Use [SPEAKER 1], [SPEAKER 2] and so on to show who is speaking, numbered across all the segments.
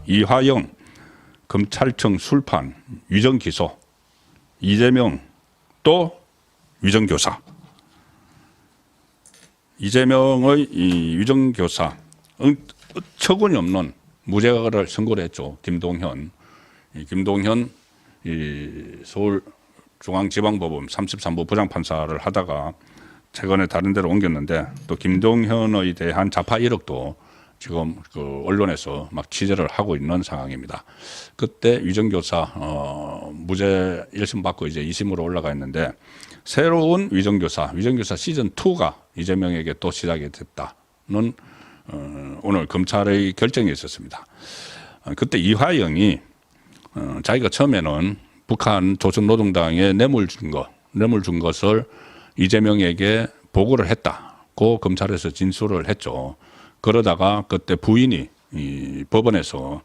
[SPEAKER 1] 이화영 검찰청 술판 위정 기소, 이재명 또 위정 교사. 이재명의 이 위정 교사 처분이 없는 무죄를 선고를 했죠. 김동현. 김동현 서울중앙지방법원 33부 부장판사를 하다가 최근에 다른 데로 옮겼는데 또 김동현에 대한 자파 1억도 지금 그 언론에서 막 취재를 하고 있는 상황입니다. 그때 위정교사 무죄 1심 받고 이제 2심으로 올라가 있는데 새로운 위정교사 시즌 2가 이재명에게 또 시작이 됐다는 오늘 검찰의 결정이 있었습니다. 그때 이화영이 자기가 처음에는 북한 조선노동당에 뇌물 준 것을 이재명에게 보고를 했다고 검찰에서 진술을 했죠. 그러다가 그때 부인이 이 법원에서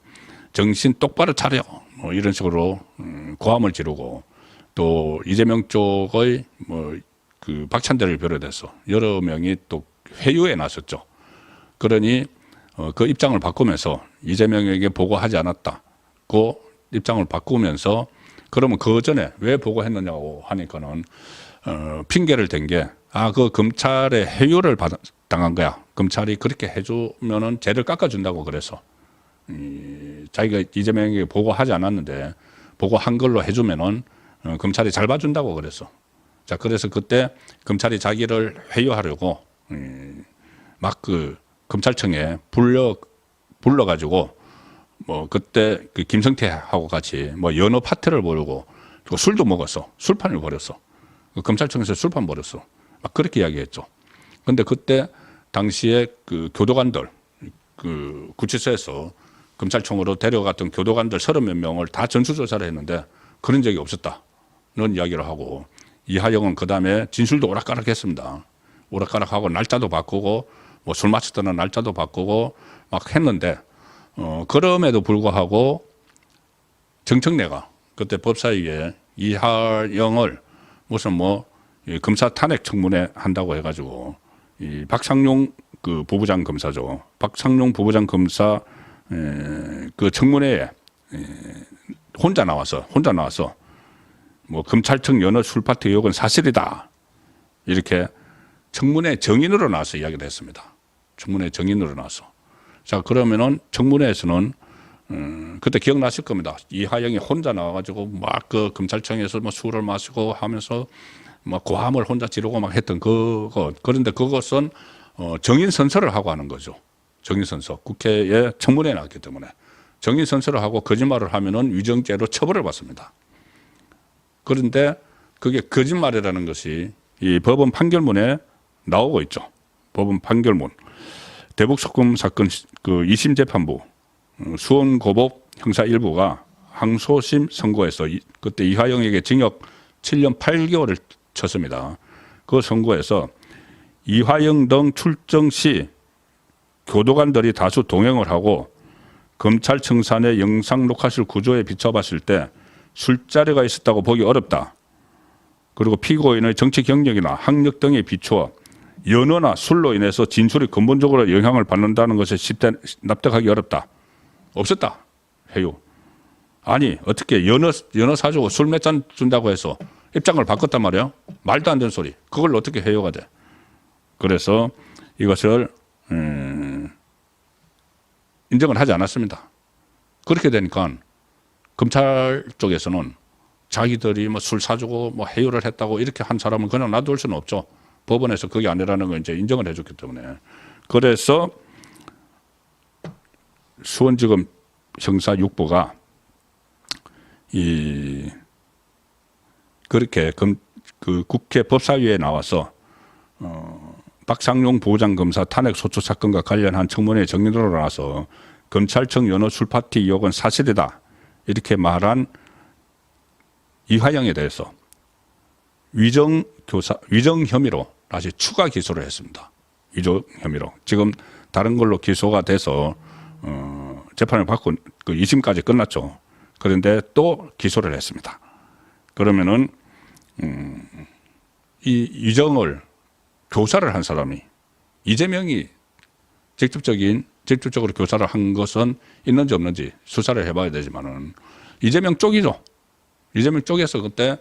[SPEAKER 1] 정신 똑바로 차려 뭐 이런 식으로 고함을 지르고 또 이재명 쪽의 뭐 그 박찬대를 비롯해서 여러 명이 또 회유에 나섰죠. 그러니 그 입장을 바꾸면서 이재명에게 보고하지 않았다고 입장을 바꾸면서 그러면 그 전에 왜 보고했느냐고 하니까는 핑계를 댄 게 그 검찰의 회유를 당한 거야. 검찰이 그렇게 해주면은 죄를 깎아준다고 그래서 자기가 이재명에게 보고하지 않았는데 보고한 걸로 해주면은 검찰이 잘 봐준다고 그랬어. 자, 그래서 그때 검찰이 자기를 회유하려고 막 그 검찰청에 불러가지고 뭐 그때 그 김성태하고 같이 뭐 연어 파티를 벌이고 술도 먹었어. 술판을 벌였어. 검찰청에서 술판 벌였어. 막 그렇게 이야기했죠. 근데 그때 당시에 그 교도관들 그 구치소에서 검찰청으로 데려갔던 교도관들 30몇 명을 다 전수조사를 했는데 그런 적이 없었다는 이야기를 하고 이하영은 그 다음에 진술도 오락가락했습니다. 오락가락하고 날짜도 바꾸고 뭐 술 마셨다는 날짜도 바꾸고 막 했는데 그럼에도 불구하고 정청래가 그때 법사위에 이하영을 무슨 뭐 검사 탄핵 청문회 한다고 해가지고 이 박상용 그 부부장 검사죠. 박상용 부부장 검사 그 청문회에 혼자 나와서 뭐 검찰청 연어 술파티 의혹은 사실이다 이렇게 청문회 정인으로 나와서 이야기를 했습니다. 청문회 정인으로 나와서. 자, 그러면은 청문회에서는 그때 기억나실 겁니다. 이하영이 혼자 나와가지고 막 그 검찰청에서 뭐 술을 마시고 하면서 막 고함을 혼자 지르고 막 했던 그것. 그런데 그것은 정인 선서를 하고 하는 거죠. 정인 선서. 국회에 청문회에 나왔기 때문에 정인 선서를 하고 거짓말을 하면은 위정죄로 처벌을 받습니다. 그런데 그게 거짓말이라는 것이 이 법원 판결문에 나오고 있죠. 법원 판결문. 대북속금 사건 그 2심 재판부 수원고법 형사 1부가 항소심 선고에서 그때 이화영에게 징역 7년 8개월을 쳤습니다. 그 선고에서 이화영 등 출정 시 교도관들이 다수 동행을 하고 검찰청산의 영상 녹화실 구조에 비춰봤을 때 술자리가 있었다고 보기 어렵다. 그리고 피고인의 정치 경력이나 학력 등에 비추어 연어나 술로 인해서 진술이 근본적으로 영향을 받는다는 것에 납득하기 어렵다. 없었다. 해요. 아니 어떻게 연어 사주고 술 몇 잔 준다고 해서 입장을 바꿨단 말이에요. 말도 안 되는 소리. 그걸 어떻게 해요가 돼. 그래서 이것을 인정을 하지 않았습니다. 그렇게 되니까 검찰 쪽에서는 자기들이 뭐 술 사주고 뭐 해유를 했다고 이렇게 한 사람은 그냥 놔둘 수는 없죠. 법원에서 그게 아니라는 걸 이제 인정을 해줬기 때문에. 그래서 수원지검 형사 6부가 그렇게 그 국회 법사위에 나와서 박상용 부장검사 탄핵 소추 사건과 관련한 청문회 정인으로 나와서 검찰청 연어 술파티 의혹은 사실이다. 이렇게 말한 이화영에 대해서 위정 혐의로 다시 추가 기소를 했습니다. 위정 혐의로. 지금 다른 걸로 기소가 돼서 재판을 받고 그 2심까지 끝났죠. 그런데 또 기소를 했습니다. 그러면은 이 위정을 교사를 한 사람이 이재명이 직접적인 직접적으로 교사를 한 것은 있는지 없는지 수사를 해봐야 되지만은 이재명 쪽이죠. 이재명 쪽에서 그때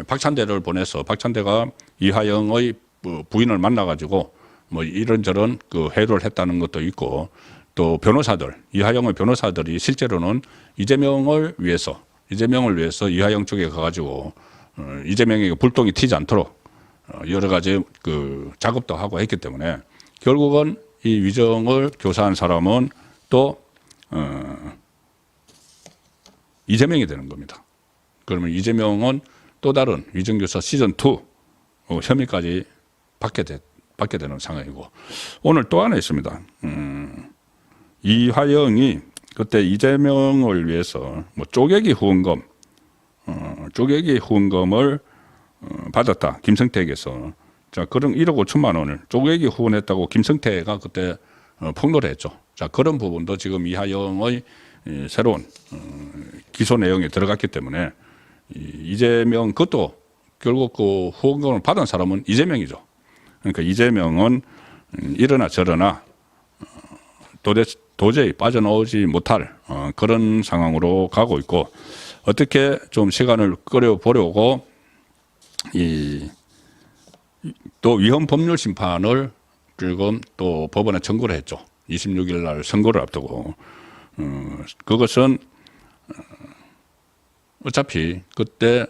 [SPEAKER 1] 박찬대를 보내서 박찬대가 이하영의 부인을 만나가지고 뭐 이런저런 그 회유를 했다는 것도 있고 또 변호사들, 이하영의 변호사들이 실제로는 이재명을 위해서 이하영 쪽에 가가지고 이재명에게 불똥이 튀지 않도록 여러 가지 그 작업도 하고 했기 때문에 결국은 이 위정을 교사한 사람은 또 이재명이 되는 겁니다. 그러면 이재명은 또 다른 위정교사 시즌2 혐의까지 받게 되는 상황이고 오늘 또 하나 있습니다. 이화영이 그때 이재명을 위해서 뭐 쪼개기 후원금을 받았다. 김성태에게서. 자, 그런 1억 5천만 원을 쪼개기 후원했다고 김성태가 그때 폭로를 했죠. 자, 그런 부분도 지금 이하영의 새로운 기소 내용에 들어갔기 때문에 이재명 그것도 결국 그 후원금을 받은 사람은 이재명이죠. 그러니까 이재명은 이러나 저러나 도저히 빠져나오지 못할 그런 상황으로 가고 있고 어떻게 좀 시간을 끌어보려고 또 위헌 법률 심판을 지금 또 법원에 청구를 했죠. 26일 날 선고를 앞두고 그것은 어차피 그때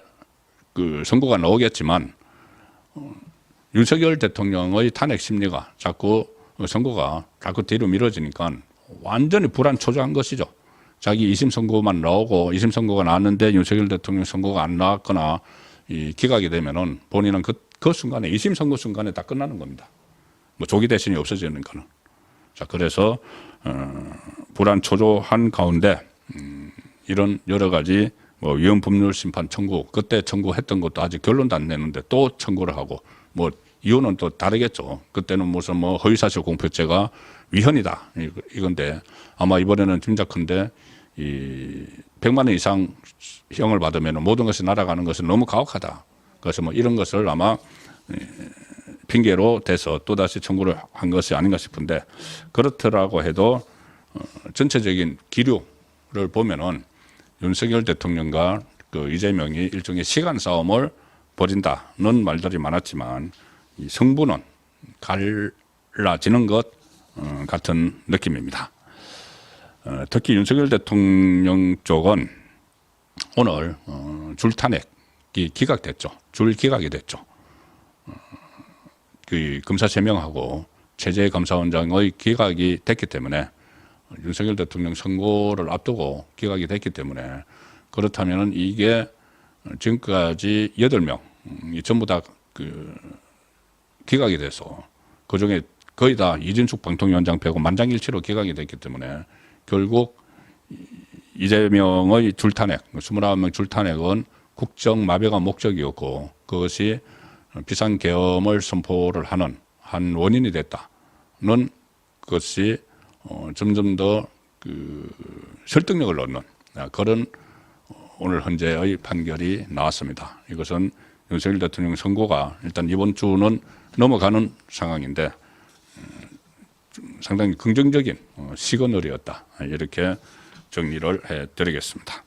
[SPEAKER 1] 그 선고가 나오겠지만 윤석열 대통령의 탄핵 심리가 자꾸 선고가 자꾸 뒤로 미뤄지니까 완전히 불안초조한 것이죠. 자기 2심 선고만 나오고 2심 선고가 나왔는데 윤석열 대통령 선고가 안 나왔거나 기각이 되면은 본인은 그 순간에 2심 선고 순간에 다 끝나는 겁니다. 뭐 조기 대신이 없어지는 거는. 자, 그래서 불안초조한 가운데 이런 여러 가지 뭐 위헌 법률 심판 청구 그때 청구했던 것도 아직 결론도 안 내는데 또 청구를 하고 뭐 이유는 또 다르겠죠. 그때는 무슨 뭐 허위사실 공표죄가 위헌이다 이건데 아마 이번에는 짐작컨대 100만 원 이상 형을 받으면 모든 것이 날아가는 것은 너무 가혹하다. 그래서 뭐 이런 것을 아마 핑계로 대서 또다시 청구를 한 것이 아닌가 싶은데 그렇더라고 해도 전체적인 기류를 보면은 윤석열 대통령과 그 이재명이 일종의 시간 싸움을 벌인다는 말들이 많았지만 이 성부는 갈라지는 것 같은 느낌입니다. 특히 윤석열 대통령 쪽은 오늘 줄탄핵이 기각됐죠. 줄기각이 됐죠. 그 검사 3명하고 최재 감사원장의 기각이 됐기 때문에 윤석열 대통령 선고를 앞두고 기각이 됐기 때문에 그렇다면 이게 지금까지 8명이 전부 다 그 기각이 돼서 그중에 거의 다 이진숙 방통위원장 빼고 만장일치로 기각이 됐기 때문에 결국 이재명의 줄탄핵, 21명 줄탄핵은 국정 마비가 목적이었고 그것이 비상계엄을 선포를 하는 한 원인이 됐다는 것이 점점 더 그 설득력을 얻는 그런 오늘 현재의 판결이 나왔습니다. 이것은 윤석열 대통령 선고가 일단 이번 주는 넘어가는 상황인데 상당히 긍정적인 시그널이었다. 이렇게 정리를 해드리겠습니다.